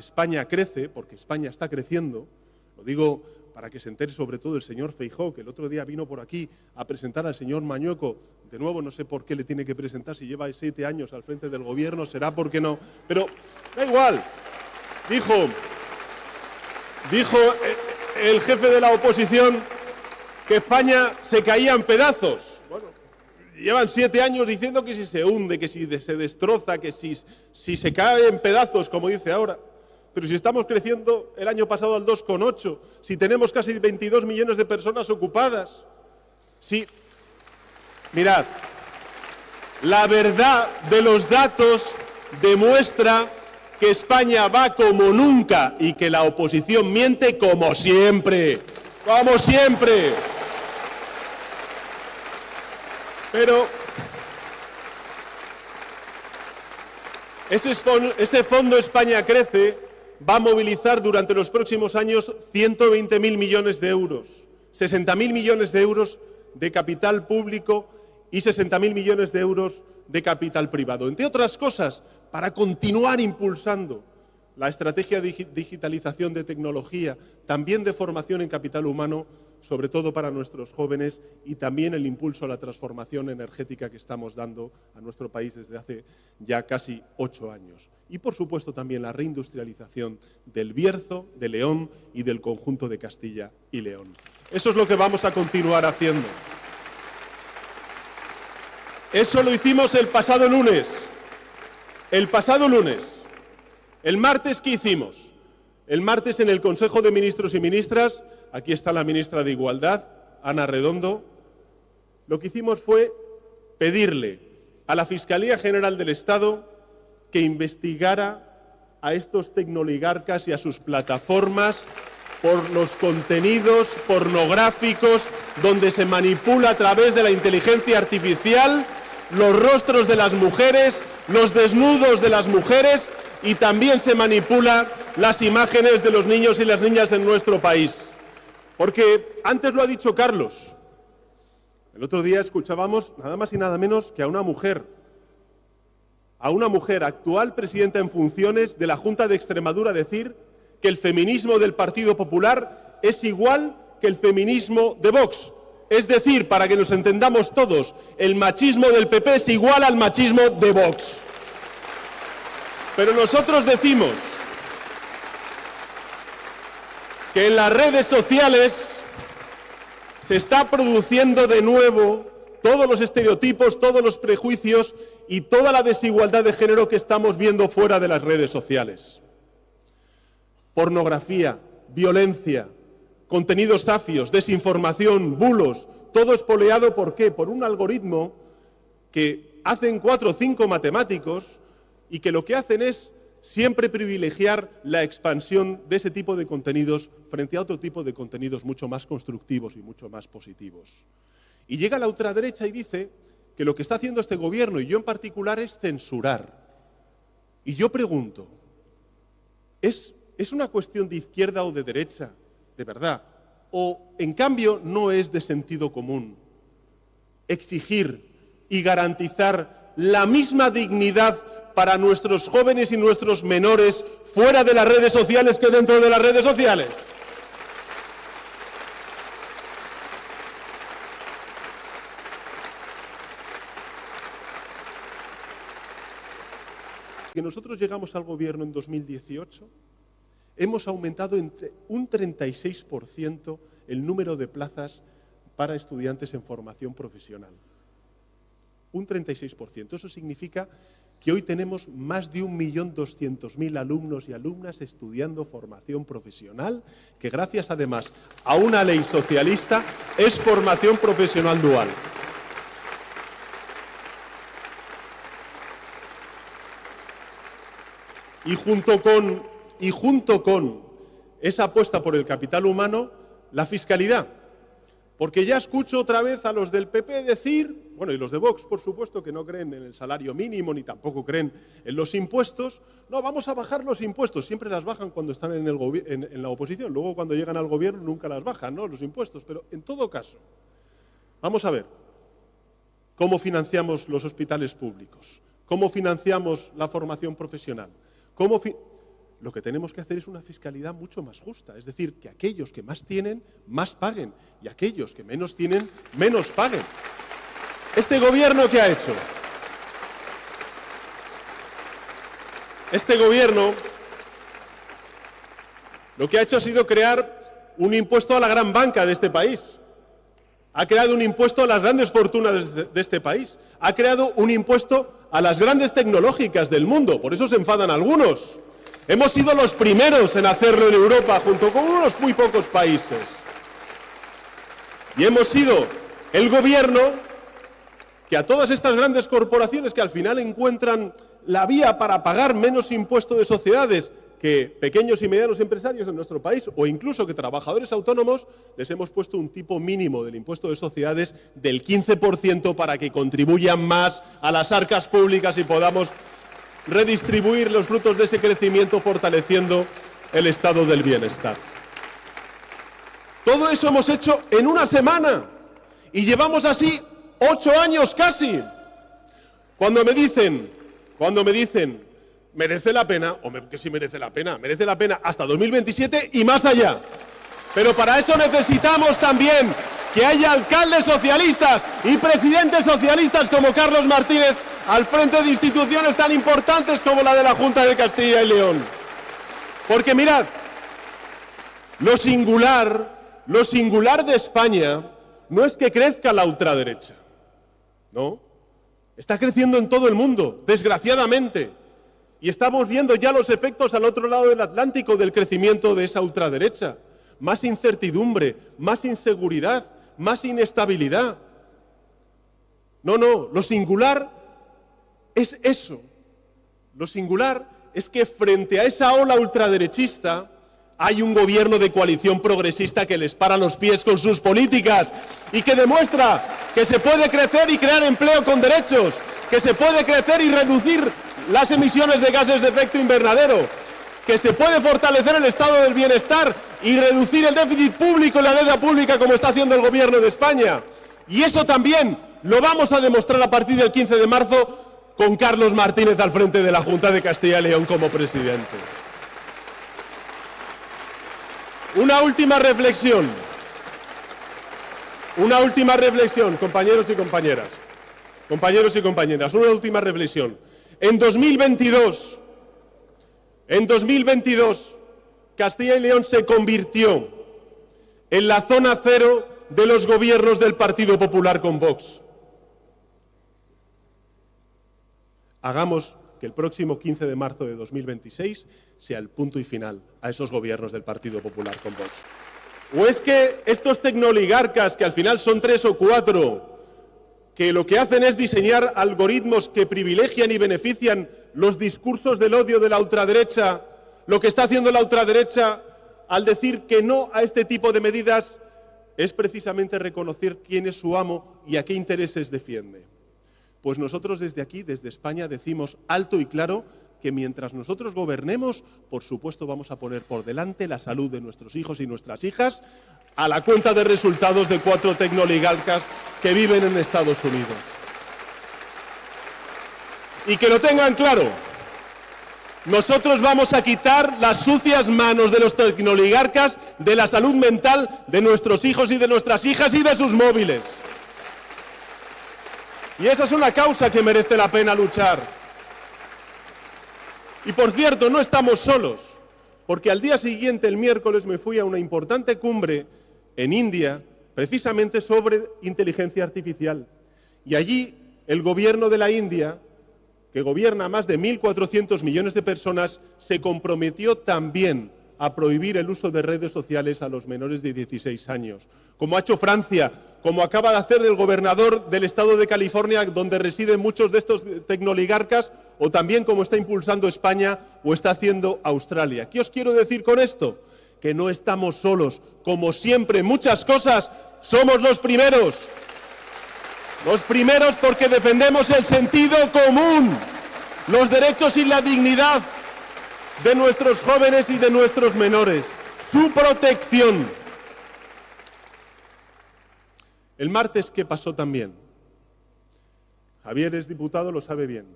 España crece, porque España está creciendo, lo digo para que se entere sobre todo el señor Feijóo, que el otro día vino por aquí a presentar al señor Mañueco. De nuevo, no sé por qué le tiene que presentar, si lleva 7 años al frente del gobierno, será porque no. Pero da igual. Dijo el jefe de la oposición que España se caía en pedazos. Bueno, llevan 7 años diciendo que si se hunde, que si se destroza, que si se cae en pedazos, como dice ahora. Pero si estamos creciendo el año pasado al 2,8, si tenemos casi 22 millones de personas ocupadas, si... Mirad, la verdad de los datos demuestra que España va como nunca y que la oposición miente como siempre. ¡Como siempre! Pero ese Fondo España Crece va a movilizar durante los próximos años 120.000 millones de euros, 60.000 millones de euros de capital público y 60.000 millones de euros de capital privado. Entre otras cosas, para continuar impulsando la estrategia de digitalización de tecnología, también de formación en capital humano, sobre todo para nuestros jóvenes, y también el impulso a la transformación energética que estamos dando a nuestro país desde hace ya casi 8 años. Y, por supuesto, también la reindustrialización del Bierzo, de León y del conjunto de Castilla y León. Eso es lo que vamos a continuar haciendo. Eso lo hicimos el pasado lunes. El pasado lunes. El martes, ¿qué hicimos? El martes en el Consejo de Ministros y Ministras, aquí está la ministra de Igualdad, Ana Redondo, lo que hicimos fue pedirle a la Fiscalía General del Estado que investigara a estos tecnooligarcas y a sus plataformas por los contenidos pornográficos donde se manipula a través de la inteligencia artificial los rostros de las mujeres, los desnudos de las mujeres, y también se manipula las imágenes de los niños y las niñas en nuestro país. Porque antes lo ha dicho Carlos. El otro día escuchábamos nada más y nada menos que a una mujer actual presidenta en funciones de la Junta de Extremadura, decir que el feminismo del Partido Popular es igual que el feminismo de Vox. Es decir, para que nos entendamos todos, el machismo del PP es igual al machismo de Vox. Pero nosotros decimos que en las redes sociales se está produciendo de nuevo todos los estereotipos, todos los prejuicios y toda la desigualdad de género que estamos viendo fuera de las redes sociales. Pornografía, violencia, contenidos zafios, desinformación, bulos, todo espoleado, ¿por qué? Por un algoritmo que hacen 4 o 5 matemáticos y que lo que hacen es siempre privilegiar la expansión de ese tipo de contenidos frente a otro tipo de contenidos mucho más constructivos y mucho más positivos. Y llega la ultraderecha y dice que lo que está haciendo este gobierno, y yo en particular, es censurar. Y yo pregunto, ¿es una cuestión de izquierda o de derecha? De verdad. O, en cambio, no es de sentido común exigir y garantizar la misma dignidad para nuestros jóvenes y nuestros menores fuera de las redes sociales que dentro de las redes sociales. Que nosotros llegamos al gobierno en 2018, hemos aumentado entre un 36% el número de plazas para estudiantes en formación profesional. Un 36%. Eso significa que hoy tenemos más de 1.200.000 alumnos y alumnas estudiando formación profesional, que gracias además a una ley socialista es formación profesional dual. Y junto con esa apuesta por el capital humano, la fiscalidad. Porque ya escucho otra vez a los del PP decir, bueno, y los de Vox, por supuesto, que no creen en el salario mínimo ni tampoco creen en los impuestos. No, vamos a bajar los impuestos. Siempre las bajan cuando están en la oposición. Luego, cuando llegan al gobierno, nunca las bajan, ¿no?, los impuestos. Pero, en todo caso, vamos a ver cómo financiamos los hospitales públicos, cómo financiamos la formación profesional, lo que tenemos que hacer es una fiscalidad mucho más justa. Es decir, que aquellos que más tienen, más paguen, y aquellos que menos tienen, menos paguen. ¿Este gobierno qué ha hecho? Este gobierno lo que ha hecho ha sido crear un impuesto a la gran banca de este país. Ha creado un impuesto a las grandes fortunas de este país. Ha creado un impuesto a las grandes tecnológicas del mundo. Por eso se enfadan algunos. Hemos sido los primeros en hacerlo en Europa, junto con unos muy pocos países. Y hemos sido el gobierno que a todas estas grandes corporaciones que al final encuentran la vía para pagar menos impuesto de sociedades que pequeños y medianos empresarios en nuestro país, o incluso que trabajadores autónomos, les hemos puesto un tipo mínimo del impuesto de sociedades del 15% para que contribuyan más a las arcas públicas y podamos redistribuir los frutos de ese crecimiento fortaleciendo el estado del bienestar. Todo eso hemos hecho en una semana y llevamos así 8 años casi. Cuando me dicen, merece la pena, que sí merece la pena hasta 2027 y más allá. Pero para eso necesitamos también que haya alcaldes socialistas y presidentes socialistas como Carlos Martínez al frente de instituciones tan importantes como la de la Junta de Castilla y León. Porque mirad, lo singular de España no es que crezca la ultraderecha, ¿no? Está creciendo en todo el mundo, desgraciadamente. Y estamos viendo ya los efectos al otro lado del Atlántico del crecimiento de esa ultraderecha. Más incertidumbre, más inseguridad, más inestabilidad. No, lo singular es eso. Lo singular es que frente a esa ola ultraderechista hay un gobierno de coalición progresista que les para los pies con sus políticas y que demuestra que se puede crecer y crear empleo con derechos, que se puede crecer y reducir las emisiones de gases de efecto invernadero, que se puede fortalecer el estado del bienestar y reducir el déficit público y la deuda pública como está haciendo el Gobierno de España. Y eso también lo vamos a demostrar a partir del 15 de marzo con Carlos Martínez al frente de la Junta de Castilla y León como presidente. Una última reflexión, compañeros y compañeras, una última reflexión. En 2022, Castilla y León se convirtió en la zona cero de los gobiernos del Partido Popular con Vox. Hagamos que el próximo 15 de marzo de 2026 sea el punto y final a esos gobiernos del Partido Popular con Vox. ¿O es que estos tecnooligarcas, que al final son 3 o 4, que lo que hacen es diseñar algoritmos que privilegian y benefician los discursos del odio de la ultraderecha, lo que está haciendo la ultraderecha al decir que no a este tipo de medidas es precisamente reconocer quién es su amo y a qué intereses defiende? Pues nosotros desde aquí, desde España, decimos alto y claro que mientras nosotros gobernemos, por supuesto vamos a poner por delante la salud de nuestros hijos y nuestras hijas a la cuenta de resultados de 4 tecnooligarcas que viven en Estados Unidos. Y que lo tengan claro, nosotros vamos a quitar las sucias manos de los tecnooligarcas de la salud mental de nuestros hijos y de nuestras hijas y de sus móviles. Y esa es una causa que merece la pena luchar. Y por cierto, no estamos solos, porque al día siguiente, el miércoles, me fui a una importante cumbre en India, precisamente sobre inteligencia artificial. Y allí el gobierno de la India, que gobierna a más de 1.400 millones de personas, se comprometió también a prohibir el uso de redes sociales a los menores de 16 años, como ha hecho Francia, como acaba de hacer el gobernador del estado de California, donde residen muchos de estos tecnooligarcas, o también como está impulsando España o está haciendo Australia. ¿Qué os quiero decir con esto? Que no estamos solos. Como siempre, en muchas cosas, somos los primeros. Los primeros porque defendemos el sentido común, los derechos y la dignidad de nuestros jóvenes y de nuestros menores, su protección. El martes, ¿qué pasó también? Javier es diputado, lo sabe bien.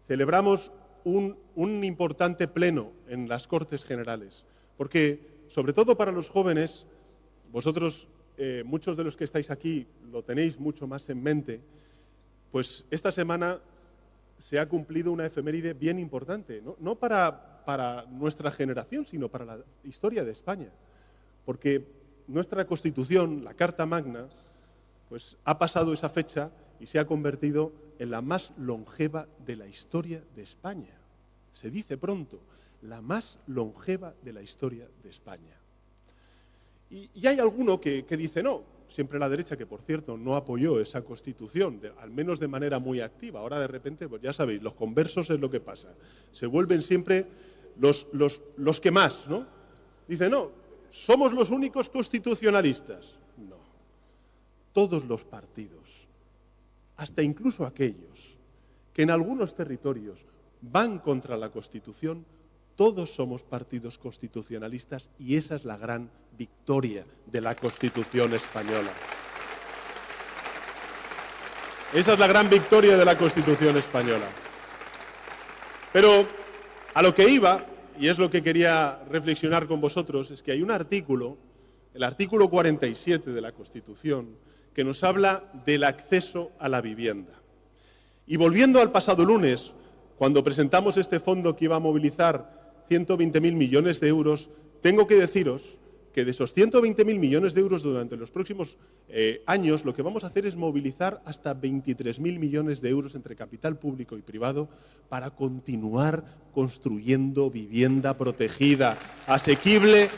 Celebramos un importante pleno en las Cortes Generales, porque, sobre todo para los jóvenes, vosotros, muchos de los que estáis aquí, lo tenéis mucho más en mente, pues esta semana se ha cumplido una efeméride bien importante, no para nuestra generación, sino para la historia de España, porque nuestra Constitución, la Carta Magna, pues ha pasado esa fecha y se ha convertido en la más longeva de la historia de España. Se dice pronto, la más longeva de la historia de España. Y hay alguno que dice no, siempre la derecha, que por cierto no apoyó esa Constitución, al menos de manera muy activa. Ahora de repente, pues ya sabéis, los conversos es lo que pasa. Se vuelven siempre los que más, ¿no? Dice no, somos los únicos constitucionalistas. No, todos los partidos, hasta incluso aquellos que en algunos territorios van contra la Constitución, todos somos partidos constitucionalistas y esa es la gran victoria de la Constitución española. Esa es la gran victoria de la Constitución española. Pero a lo que iba, y es lo que quería reflexionar con vosotros, es que hay un artículo, el artículo 47 de la Constitución, que nos habla del acceso a la vivienda. Y volviendo al pasado lunes, cuando presentamos este fondo que iba a movilizar 120.000 millones de euros, tengo que deciros que de esos 120.000 millones de euros durante los próximos años, lo que vamos a hacer es movilizar hasta 23.000 millones de euros entre capital público y privado para continuar construyendo vivienda protegida, asequible,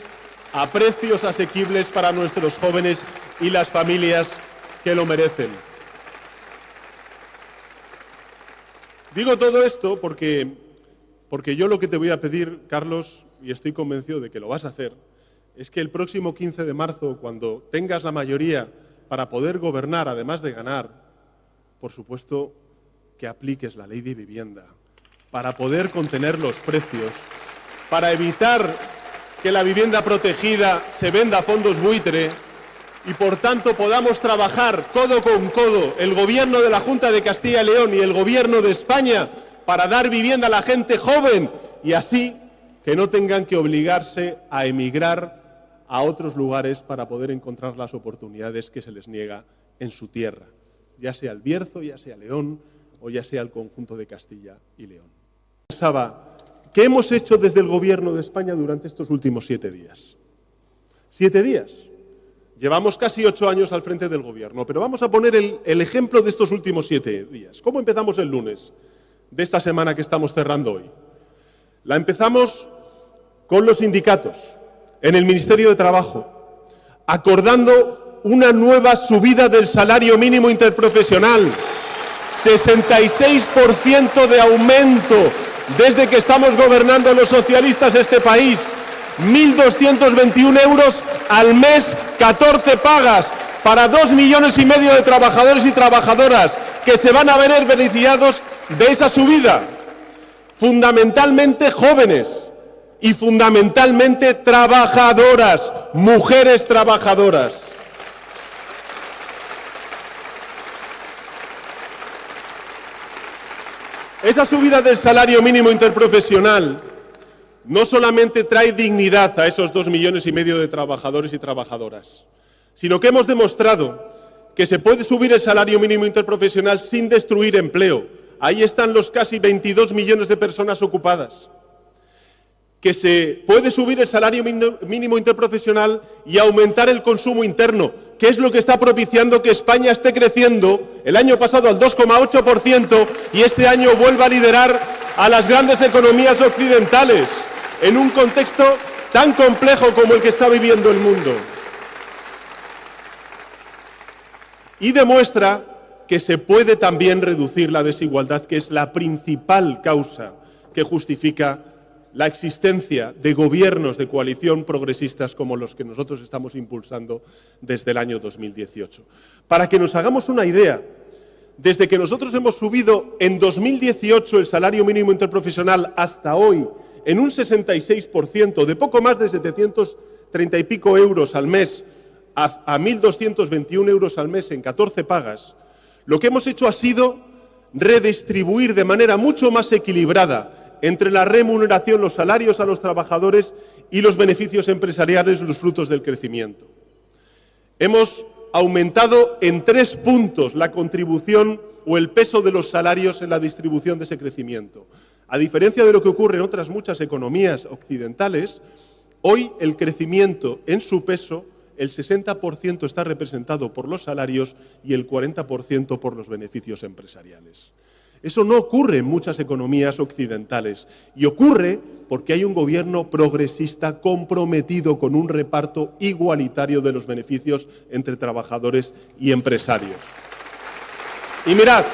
a precios asequibles para nuestros jóvenes y las familias que lo merecen. Digo todo esto porque yo lo que te voy a pedir, Carlos, y estoy convencido de que lo vas a hacer, es que el próximo 15 de marzo, cuando tengas la mayoría para poder gobernar, además de ganar, por supuesto, que apliques la ley de vivienda, para poder contener los precios, para evitar que la vivienda protegida se venda a fondos buitre y, por tanto, podamos trabajar codo con codo, el Gobierno de la Junta de Castilla y León y el Gobierno de España, para dar vivienda a la gente joven y así que no tengan que obligarse a emigrar a otros lugares para poder encontrar las oportunidades que se les niega en su tierra, ya sea el Bierzo, ya sea León o ya sea el conjunto de Castilla y León. Pensaba, ¿qué hemos hecho desde el Gobierno de España durante estos últimos 7 días? 7 días. Llevamos casi 8 años al frente del Gobierno, pero vamos a poner el ejemplo de estos últimos 7 días. ¿Cómo empezamos el lunes de esta semana que estamos cerrando hoy? La empezamos con los sindicatos en el Ministerio de Trabajo, acordando una nueva subida del salario mínimo interprofesional, 66% de aumento desde que estamos gobernando los socialistas este país, 1.221 euros al mes, 14 pagas para 2,5 millones de trabajadores y trabajadoras que se van a ver beneficiados de esa subida, fundamentalmente jóvenes y fundamentalmente trabajadoras, mujeres trabajadoras. Esa subida del salario mínimo interprofesional no solamente trae dignidad a esos 2,5 millones de trabajadores y trabajadoras, sino que hemos demostrado que se puede subir el salario mínimo interprofesional sin destruir empleo. Ahí están los casi 22 millones de personas ocupadas. Que se puede subir el salario mínimo interprofesional y aumentar el consumo interno, que es lo que está propiciando que España esté creciendo el año pasado al 2,8% y este año vuelva a liderar a las grandes economías occidentales en un contexto tan complejo como el que está viviendo el mundo. Y demuestra que se puede también reducir la desigualdad, que es la principal causa que justifica la existencia de gobiernos de coalición progresistas como los que nosotros estamos impulsando desde el año 2018. Para que nos hagamos una idea, desde que nosotros hemos subido en 2018 el salario mínimo interprofesional hasta hoy en un 66%, de poco más de 730 y pico euros al mes a 1.221 euros al mes en 14 pagas, lo que hemos hecho ha sido redistribuir de manera mucho más equilibrada entre la remuneración, los salarios a los trabajadores y los beneficios empresariales, los frutos del crecimiento. Hemos aumentado en 3 puntos la contribución o el peso de los salarios en la distribución de ese crecimiento. A diferencia de lo que ocurre en otras muchas economías occidentales, hoy el crecimiento en su peso, el 60% está representado por los salarios y el 40% por los beneficios empresariales. Eso no ocurre en muchas economías occidentales y ocurre porque hay un gobierno progresista comprometido con un reparto igualitario de los beneficios entre trabajadores y empresarios. Y mirad,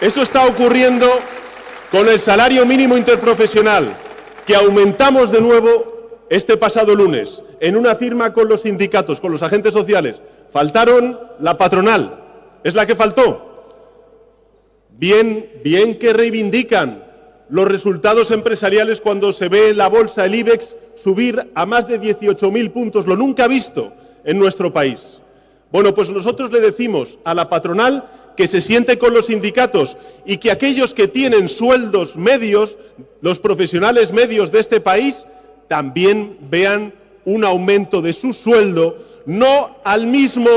eso está ocurriendo con el salario mínimo interprofesional, que aumentamos de nuevo este pasado lunes en una firma con los sindicatos, con los agentes sociales. Faltaron la patronal, es la que faltó. Bien que reivindican los resultados empresariales cuando se ve la bolsa, el IBEX, subir a más de 18.000 puntos, lo nunca visto en nuestro país. Bueno, pues nosotros le decimos a la patronal que se siente con los sindicatos y que aquellos que tienen sueldos medios, los profesionales medios de este país, también vean un aumento de su sueldo, no al mismo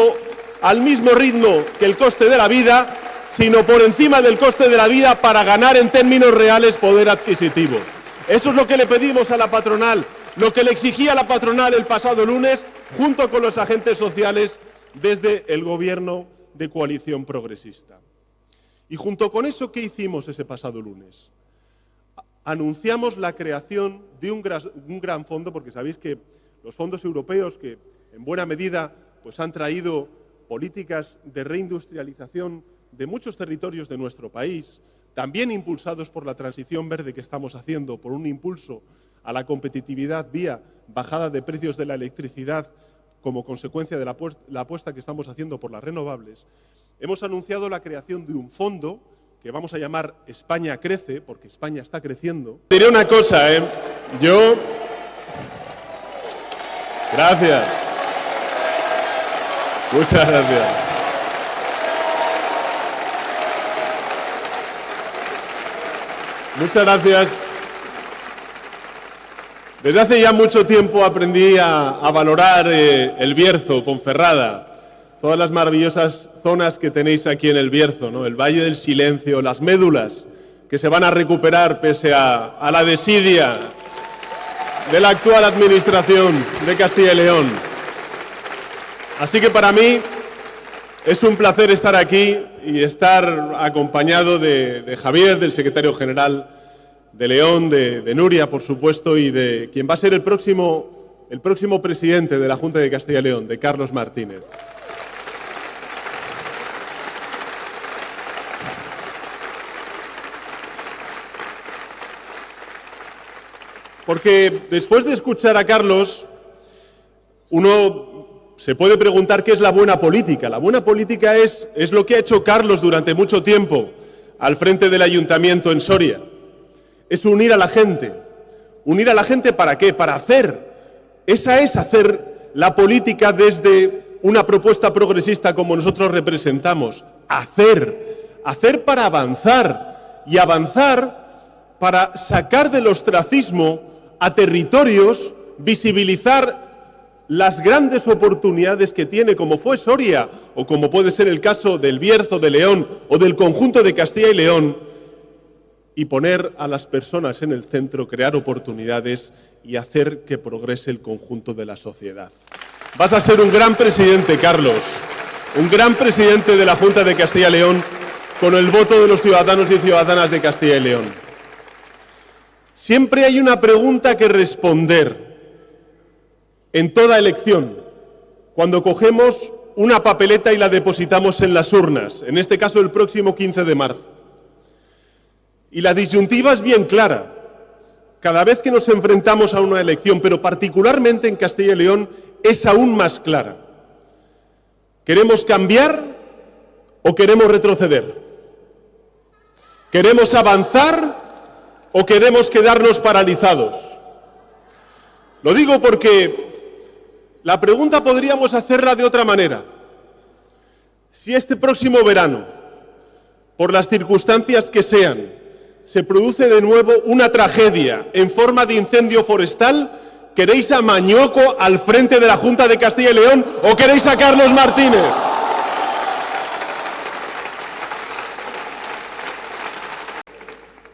ritmo que el coste de la vida, sino por encima del coste de la vida para ganar en términos reales poder adquisitivo. Eso es lo que le pedimos a la patronal, lo que le exigía la patronal el pasado lunes, junto con los agentes sociales desde el gobierno de coalición progresista. Y junto con eso, ¿qué hicimos ese pasado lunes? Anunciamos la creación de un gran fondo, porque sabéis que los fondos europeos, que en buena medida pues, han traído políticas de reindustrialización de muchos territorios de nuestro país, también impulsados por la transición verde que estamos haciendo, por un impulso a la competitividad vía bajada de precios de la electricidad como consecuencia de la apuesta que estamos haciendo por las renovables, hemos anunciado la creación de un fondo que vamos a llamar España Crece, porque España está creciendo. Diré una cosa, Gracias. Muchas gracias. Muchas gracias. Desde hace ya mucho tiempo aprendí a valorar el Bierzo, Ponferrada, todas las maravillosas zonas que tenéis aquí en el Bierzo, ¿no? El Valle del Silencio, las médulas que se van a recuperar pese a la desidia de la actual administración de Castilla y León. Así que para mí es un placer estar aquí y estar acompañado de Javier, del secretario general de León, de Nuria, por supuesto, y de quien va a ser el próximo presidente de la Junta de Castilla y León, de Carlos Martínez. Porque después de escuchar a Carlos, uno se puede preguntar qué es la buena política. La buena política es lo que ha hecho Carlos durante mucho tiempo al frente del ayuntamiento en Soria. Es unir a la gente. ¿Unir a la gente para qué? Para hacer. Esa es hacer la política desde una propuesta progresista como nosotros representamos. Hacer. Hacer para avanzar. Y avanzar para sacar del ostracismo a territorios, visibilizar las grandes oportunidades que tiene, como fue Soria, o como puede ser el caso del Bierzo, de León, o del conjunto de Castilla y León, y poner a las personas en el centro, crear oportunidades y hacer que progrese el conjunto de la sociedad. Vas a ser un gran presidente, Carlos, un gran presidente de la Junta de Castilla y León, con el voto de los ciudadanos y ciudadanas de Castilla y León. Siempre hay una pregunta que responder en toda elección, cuando cogemos una papeleta y la depositamos en las urnas, en este caso el próximo 15 de marzo. Y la disyuntiva es bien clara. Cada vez que nos enfrentamos a una elección, pero particularmente en Castilla y León, es aún más clara. ¿Queremos cambiar o queremos retroceder? ¿Queremos avanzar o queremos quedarnos paralizados? Lo digo porque la pregunta podríamos hacerla de otra manera. Si este próximo verano, por las circunstancias que sean, se produce de nuevo una tragedia en forma de incendio forestal, ¿queréis a Mañueco al frente de la Junta de Castilla y León o queréis a Carlos Martínez?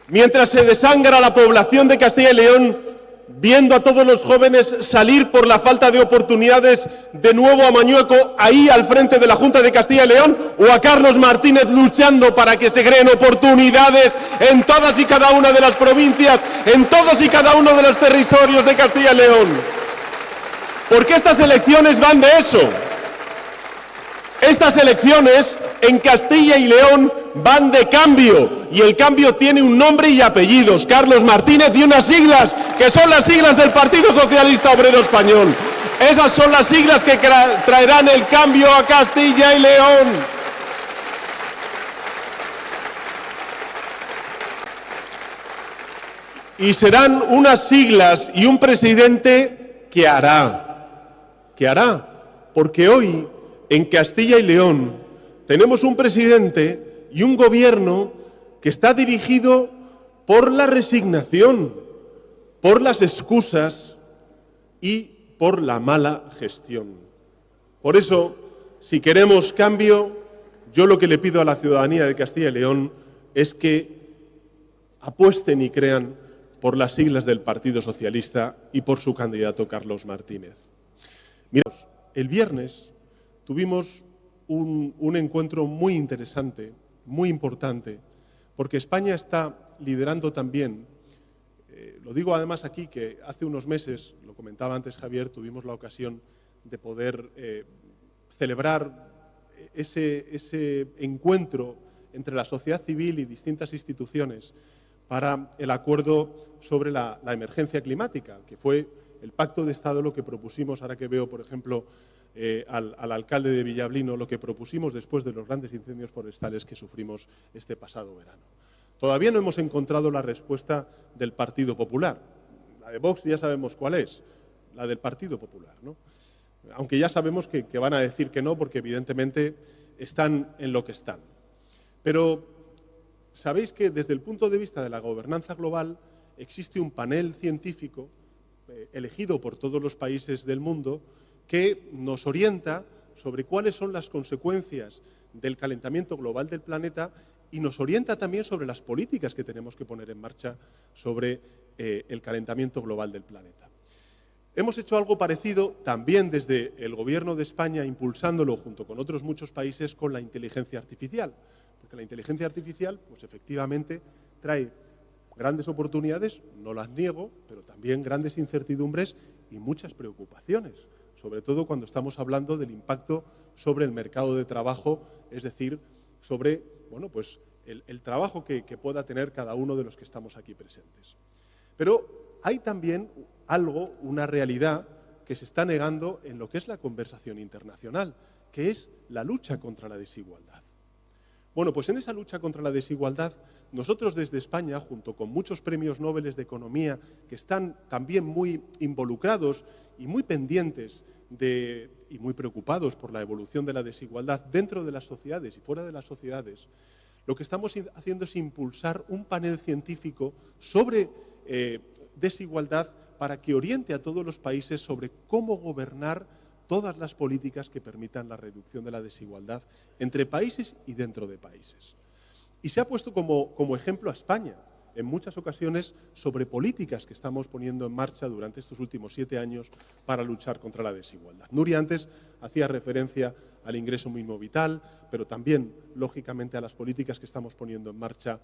Mientras se desangra la población de Castilla y León, viendo a todos los jóvenes salir por la falta de oportunidades de nuevo a Mañueco, ahí al frente de la Junta de Castilla y León, o a Carlos Martínez luchando para que se creen oportunidades en todas y cada una de las provincias, en todos y cada uno de los territorios de Castilla y León. Porque estas elecciones van de eso. Estas elecciones en Castilla y León van de cambio, y el cambio tiene un nombre y apellidos, Carlos Martínez, y unas siglas, que son las siglas del Partido Socialista Obrero Español. Esas son las siglas que traerán el cambio a Castilla y León. Y serán unas siglas y un presidente que hará, porque hoy en Castilla y León tenemos un presidente y un gobierno que está dirigido por la resignación, por las excusas y por la mala gestión. Por eso, si queremos cambio, yo lo que le pido a la ciudadanía de Castilla y León es que apuesten y crean por las siglas del Partido Socialista y por su candidato Carlos Martínez. Mirad, el viernes tuvimos un encuentro muy interesante, muy importante, porque España está liderando también, lo digo además aquí, que hace unos meses, lo comentaba antes Javier, tuvimos la ocasión de poder celebrar ese encuentro entre la sociedad civil y distintas instituciones para el acuerdo sobre la emergencia climática, que fue el Pacto de Estado lo que propusimos, ahora que veo, por ejemplo, al alcalde de Villablino, lo que propusimos después de los grandes incendios forestales que sufrimos este pasado verano. Todavía no hemos encontrado la respuesta del Partido Popular. La de Vox ya sabemos cuál es, la del Partido Popular, ¿no? Aunque ya sabemos que van a decir que no, porque evidentemente están en lo que están. Pero sabéis que desde el punto de vista de la gobernanza global existe un panel científico elegido por todos los países del mundo que nos orienta sobre cuáles son las consecuencias del calentamiento global del planeta y nos orienta también sobre las políticas que tenemos que poner en marcha sobre el calentamiento global del planeta. Hemos hecho algo parecido también desde el Gobierno de España, impulsándolo junto con otros muchos países con la inteligencia artificial, porque la inteligencia artificial, pues efectivamente, trae grandes oportunidades, no las niego, pero también grandes incertidumbres y muchas preocupaciones, sobre todo cuando estamos hablando del impacto sobre el mercado de trabajo, es decir, sobre pues el trabajo que pueda tener cada uno de los que estamos aquí presentes. Pero hay también algo, una realidad que se está negando en lo que es la conversación internacional, que es la lucha contra la desigualdad. Bueno, pues en esa lucha contra la desigualdad, nosotros desde España, junto con muchos premios Nobel de Economía, que están también muy involucrados y muy pendientes y muy preocupados por la evolución de la desigualdad dentro de las sociedades y fuera de las sociedades, lo que estamos haciendo es impulsar un panel científico sobre desigualdad para que oriente a todos los países sobre cómo gobernar todas las políticas que permitan la reducción de la desigualdad entre países y dentro de países. Y se ha puesto como ejemplo a España en muchas ocasiones sobre políticas que estamos poniendo en marcha durante estos últimos 7 años para luchar contra la desigualdad. Nuria antes hacía referencia al ingreso mínimo vital, pero también, lógicamente, a las políticas que estamos poniendo en marcha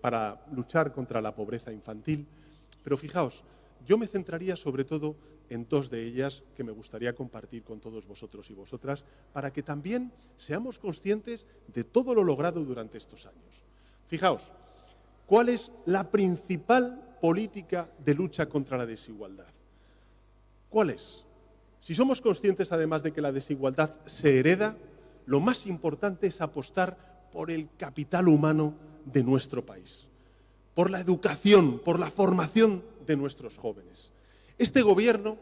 para luchar contra la pobreza infantil. Pero fijaos, yo me centraría sobre todo en 2 de ellas que me gustaría compartir con todos vosotros y vosotras para que también seamos conscientes de todo lo logrado durante estos años. Fijaos, ¿cuál es la principal política de lucha contra la desigualdad? ¿Cuál es? Si somos conscientes además de que la desigualdad se hereda, lo más importante es apostar por el capital humano de nuestro país, por la educación, por la formación de nuestros jóvenes. Este gobierno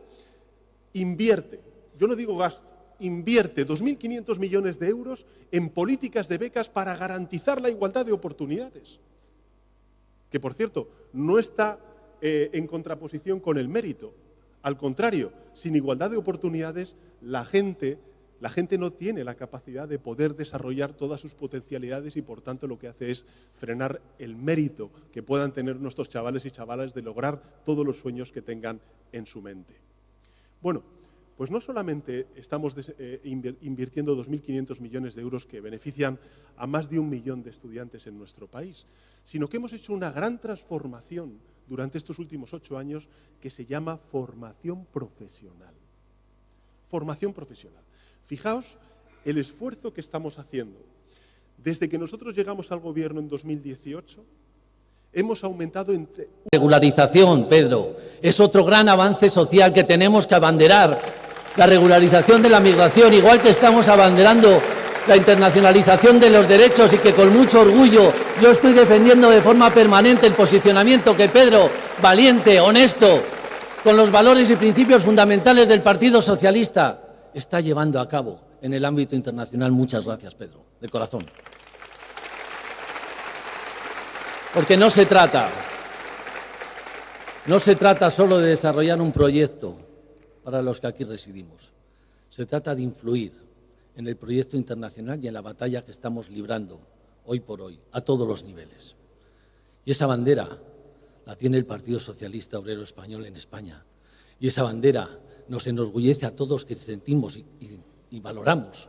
invierte, yo no digo gasto, invierte 2.500 millones de euros en políticas de becas para garantizar la igualdad de oportunidades. que por cierto no está en contraposición con el mérito. Al contrario, sin igualdad de oportunidades, la gente no tiene la capacidad de poder desarrollar todas sus potencialidades y, por tanto, lo que hace es frenar el mérito que puedan tener nuestros chavales y chavalas de lograr todos los sueños que tengan en su mente. Bueno, pues no solamente estamos invirtiendo 2.500 millones de euros que benefician a más de 1 millón de estudiantes en nuestro país, sino que hemos hecho una gran transformación durante estos últimos 8 años que se llama formación profesional. Formación profesional. Fijaos el esfuerzo que estamos haciendo. Desde que nosotros llegamos al gobierno en 2018, hemos aumentado entre... Regularización, Pedro, es otro gran avance social que tenemos que abanderar. La regularización de la migración, igual que estamos abanderando la internacionalización de los derechos y que con mucho orgullo yo estoy defendiendo de forma permanente el posicionamiento que Pedro, valiente, honesto, con los valores y principios fundamentales del Partido Socialista, está llevando a cabo en el ámbito internacional. Muchas gracias, Pedro, de corazón. Porque no se trata solo de desarrollar un proyecto para los que aquí residimos. Se trata de influir en el proyecto internacional y en la batalla que estamos librando hoy por hoy, a todos los niveles. Y esa bandera la tiene el Partido Socialista Obrero Español en España. Y esa bandera nos enorgullece a todos que sentimos y valoramos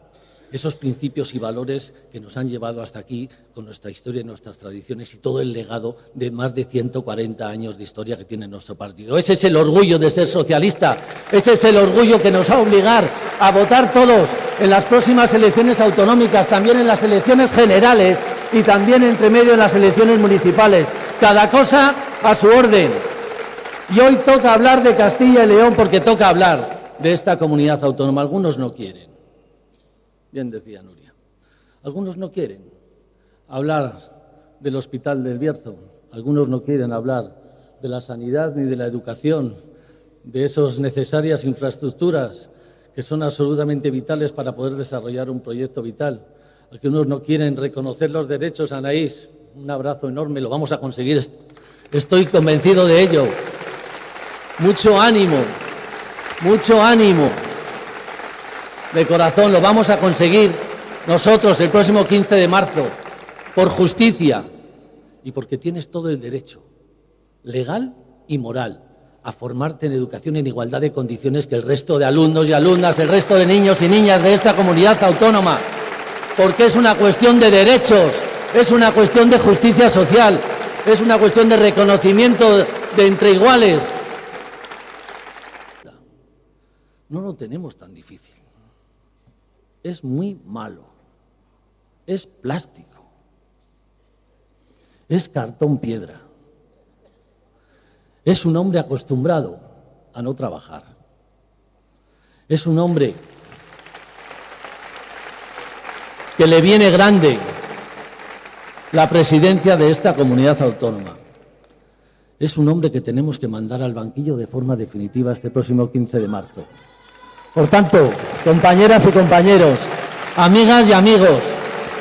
esos principios y valores que nos han llevado hasta aquí con nuestra historia y nuestras tradiciones y todo el legado de más de 140 años de historia que tiene nuestro partido. Ese es el orgullo de ser socialista, ese es el orgullo que nos va a obligar a votar todos en las próximas elecciones autonómicas, también en las elecciones generales y también entre medio en las elecciones municipales. Cada cosa a su orden. Y hoy toca hablar de Castilla y León porque toca hablar de esta comunidad autónoma. Algunos no quieren. Bien decía Nuria. Algunos no quieren hablar del Hospital del Bierzo, algunos no quieren hablar de la sanidad ni de la educación, de esas necesarias infraestructuras que son absolutamente vitales para poder desarrollar un proyecto vital. Algunos no quieren reconocer los derechos, Anaís. Un abrazo enorme, lo vamos a conseguir, estoy convencido de ello. Mucho ánimo, de corazón, lo vamos a conseguir nosotros el próximo 15 de marzo, por justicia y porque tienes todo el derecho, legal y moral, a formarte en educación en igualdad de condiciones que el resto de alumnos y alumnas, el resto de niños y niñas de esta comunidad autónoma, porque es una cuestión de derechos, es una cuestión de justicia social, es una cuestión de reconocimiento de entre iguales. No lo tenemos tan difícil. Es muy malo, es plástico, es cartón piedra, es un hombre acostumbrado a no trabajar, es un hombre que le viene grande la presidencia de esta comunidad autónoma, es un hombre que tenemos que mandar al banquillo de forma definitiva este próximo 15 de marzo. Por tanto, compañeras y compañeros, amigas y amigos,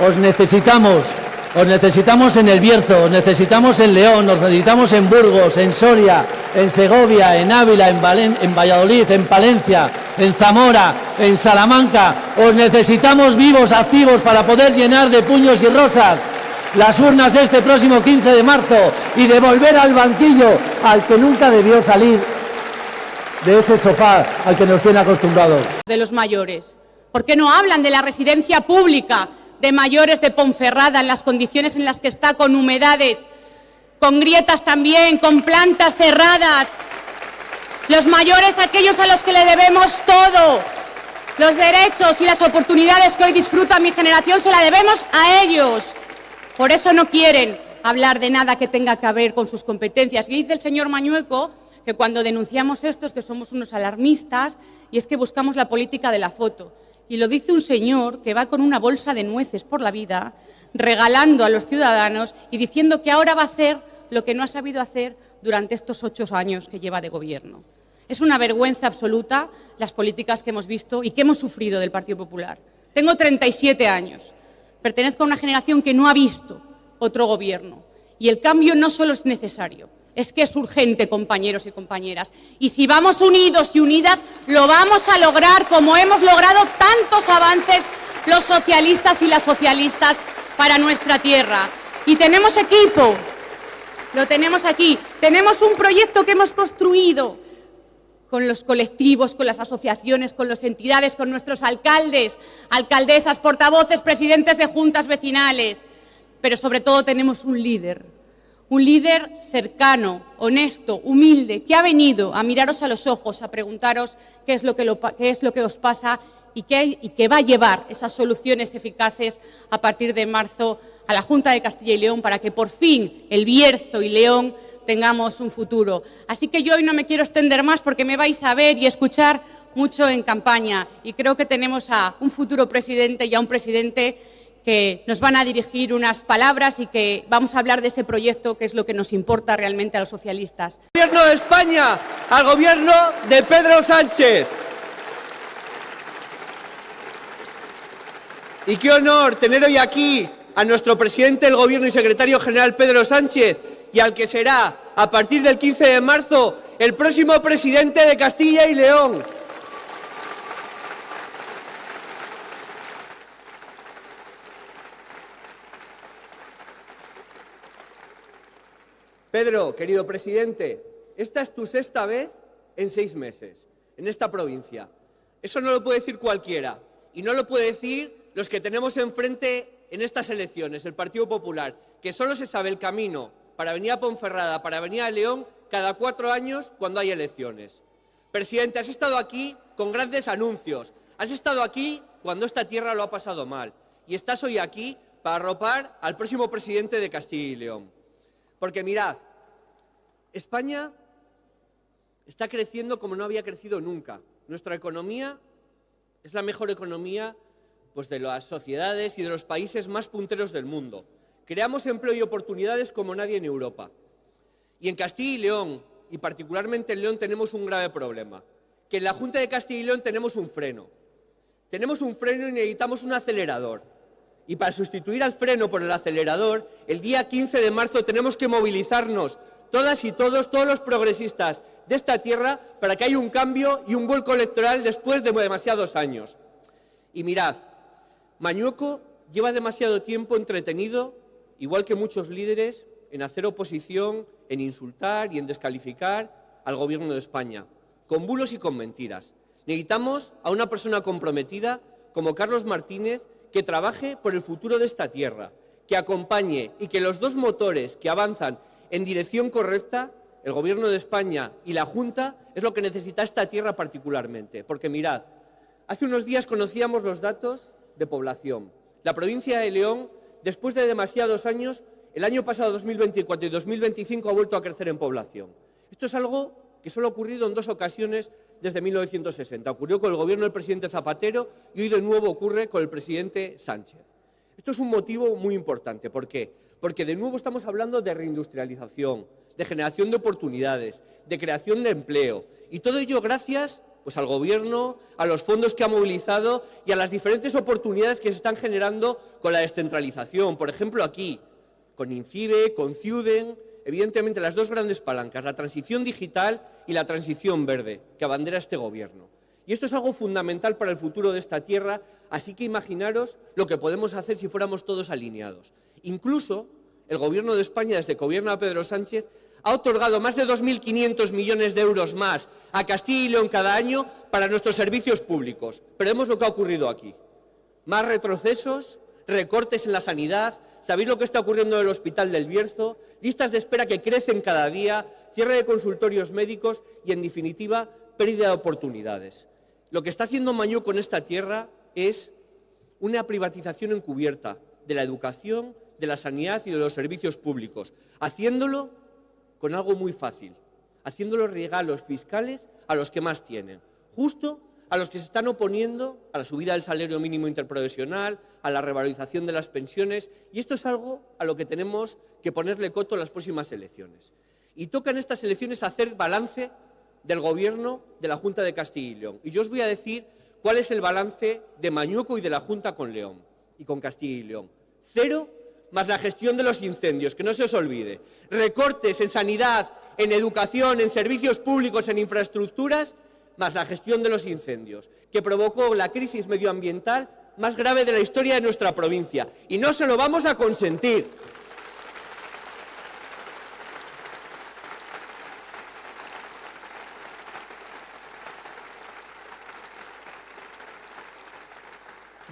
os necesitamos en El Bierzo, os necesitamos en León, os necesitamos en Burgos, en Soria, en Segovia, en Ávila, en Valladolid, en Palencia, en Zamora, en Salamanca. Os necesitamos vivos, activos, para poder llenar de puños y rosas las urnas este próximo 15 de marzo y devolver al banquillo al que nunca debió salir de ese sofá al que nos tiene acostumbrados. De los mayores. ¿Por qué no hablan de la residencia pública de mayores de Ponferrada en las condiciones en las que está, con humedades, con grietas también, con plantas cerradas? Los mayores, aquellos a los que le debemos todo, los derechos y las oportunidades que hoy disfruta mi generación, se la debemos a ellos. Por eso no quieren hablar de nada que tenga que ver con sus competencias. Y dice el señor Mañueco que cuando denunciamos esto es que somos unos alarmistas y es que buscamos la política de la foto. Y lo dice un señor que va con una bolsa de nueces por la vida, regalando a los ciudadanos y diciendo que ahora va a hacer lo que no ha sabido hacer durante estos 8 años que lleva de gobierno. Es una vergüenza absoluta las políticas que hemos visto y que hemos sufrido del Partido Popular. Tengo 37 años, pertenezco a una generación que no ha visto otro gobierno Y el cambio no solo es necesario, es que es urgente, compañeros y compañeras. Y si vamos unidos y unidas, lo vamos a lograr como hemos logrado tantos avances los socialistas y las socialistas para nuestra tierra. Y tenemos equipo, lo tenemos aquí. Tenemos un proyecto que hemos construido con los colectivos, con las asociaciones, con las entidades, con nuestros alcaldes, alcaldesas, portavoces, presidentes de juntas vecinales. Pero sobre todo tenemos un líder cercano, honesto, humilde, que ha venido a miraros a los ojos, a preguntaros qué es lo que os pasa y que va a llevar esas soluciones eficaces a partir de marzo a la Junta de Castilla y León para que por fin el Bierzo y León tengamos un futuro. Así que yo hoy no me quiero extender más porque me vais a ver y escuchar mucho en campaña y creo que tenemos a un futuro presidente y a un presidente que nos van a dirigir unas palabras y que vamos a hablar de ese proyecto que es lo que nos importa realmente a los socialistas. Gobierno de España, al gobierno de Pedro Sánchez. Y qué honor tener hoy aquí a nuestro presidente del Gobierno y secretario general Pedro Sánchez y al que será, a partir del 15 de marzo, el próximo presidente de Castilla y León. Pedro, querido presidente, esta es tu 6ª vez en 6 meses, en esta provincia. Eso no lo puede decir cualquiera, y no lo puede decir los que tenemos enfrente en estas elecciones, el Partido Popular, que solo se sabe el camino para venir a Ponferrada, para venir a León, cada 4 años cuando hay elecciones. Presidente, has estado aquí con grandes anuncios, has estado aquí cuando esta tierra lo ha pasado mal, y estás hoy aquí para arropar al próximo presidente de Castilla y León. Porque mirad, España está creciendo como no había crecido nunca. Nuestra economía es la mejor economía de las sociedades y de los países más punteros del mundo. Creamos empleo y oportunidades como nadie en Europa. Y en Castilla y León, y particularmente en León, tenemos un grave problema. Que en la Junta de Castilla y León tenemos un freno. Tenemos un freno y necesitamos un acelerador. Y para sustituir al freno por el acelerador, el día 15 de marzo tenemos que movilizarnos todas y todos los progresistas de esta tierra para que haya un cambio y un vuelco electoral después de demasiados años. Y mirad, Mañueco lleva demasiado tiempo entretenido, igual que muchos líderes, en hacer oposición, en insultar y en descalificar al Gobierno de España, con bulos y con mentiras. Necesitamos a una persona comprometida como Carlos Martínez, que trabaje por el futuro de esta tierra, que acompañe y que los dos motores que avanzan en dirección correcta, el Gobierno de España y la Junta, es lo que necesita esta tierra particularmente. Porque mirad, hace unos días conocíamos los datos de población. La provincia de León, después de demasiados años, el año pasado 2024 y 2025 ha vuelto a crecer en población. Esto es algo que solo ha ocurrido en 2 ocasiones desde 1960. Ocurrió con el gobierno del presidente Zapatero y hoy de nuevo ocurre con el presidente Sánchez. Esto es un motivo muy importante. ¿Por qué? Porque de nuevo estamos hablando de reindustrialización, de generación de oportunidades, de creación de empleo. Y todo ello gracias al Gobierno, a los fondos que ha movilizado y a las diferentes oportunidades que se están generando con la descentralización. Por ejemplo, aquí, con INCIBE, con Ciuden, evidentemente las 2 grandes palancas, la transición digital y la transición verde, que abandera este Gobierno. Y esto es algo fundamental para el futuro de esta tierra, así que imaginaros lo que podemos hacer si fuéramos todos alineados. Incluso el Gobierno de España, desde que gobierna Pedro Sánchez, ha otorgado más de 2.500 millones de euros más a Castilla y León cada año para nuestros servicios públicos. Pero vemos lo que ha ocurrido aquí. Más retrocesos, recortes en la sanidad, sabéis lo que está ocurriendo en el Hospital del Bierzo, listas de espera que crecen cada día, cierre de consultorios médicos y, en definitiva, pérdida de oportunidades. Lo que está haciendo Mañueco con esta tierra es una privatización encubierta de la educación, de la sanidad y de los servicios públicos, haciéndolo con algo muy fácil, haciéndolo regalos fiscales a los que más tienen, justo a los que se están oponiendo a la subida del salario mínimo interprofesional, a la revalorización de las pensiones, y esto es algo a lo que tenemos que ponerle coto en las próximas elecciones. Y toca en estas elecciones hacer balance del Gobierno de la Junta de Castilla y León. Y yo os voy a decir cuál es el balance de Mañueco y de la Junta con León y con Castilla y León. 0 más la gestión de los incendios, que no se os olvide. Recortes en sanidad, en educación, en servicios públicos, en infraestructuras, más la gestión de los incendios, que provocó la crisis medioambiental más grave de la historia de nuestra provincia. Y no se lo vamos a consentir.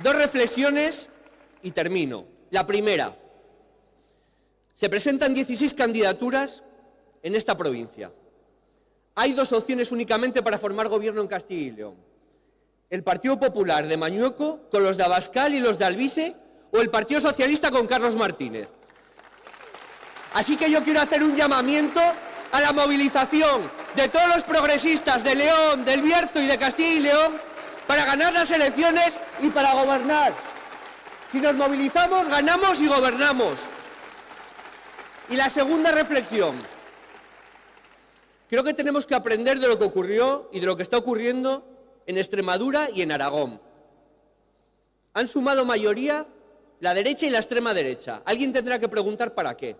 Dos reflexiones y termino. La primera, se presentan 16 candidaturas en esta provincia. Hay dos opciones únicamente para formar gobierno en Castilla y León. El Partido Popular de Mañueco con los de Abascal y los de Alvise, o el Partido Socialista con Carlos Martínez. Así que yo quiero hacer un llamamiento a la movilización de todos los progresistas de León, del Bierzo y de Castilla y León para ganar las elecciones y para gobernar. Si nos movilizamos, ganamos y gobernamos. Y la segunda reflexión. Creo que tenemos que aprender de lo que ocurrió y de lo que está ocurriendo en Extremadura y en Aragón. Han sumado mayoría la derecha y la extrema derecha. Alguien tendrá que preguntar para qué.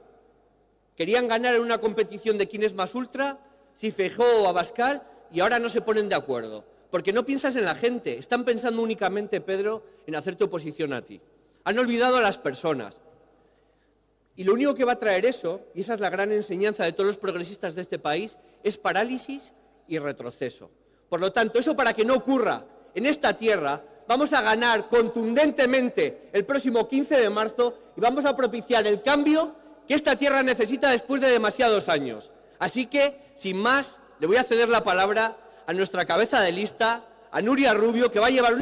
Querían ganar en una competición de quién es más ultra, si Feijóo o Abascal, y ahora no se ponen de acuerdo. Porque no piensas en la gente, están pensando únicamente, Pedro, en hacerte oposición a ti. Han olvidado a las personas. Y lo único que va a traer eso, y esa es la gran enseñanza de todos los progresistas de este país, es parálisis y retroceso. Por lo tanto, eso para que no ocurra en esta tierra, vamos a ganar contundentemente el próximo 15 de marzo y vamos a propiciar el cambio que esta tierra necesita después de demasiados años. Así que, sin más, le voy a ceder la palabra a nuestra cabeza de lista, a Nuria Rubio, que va a llevar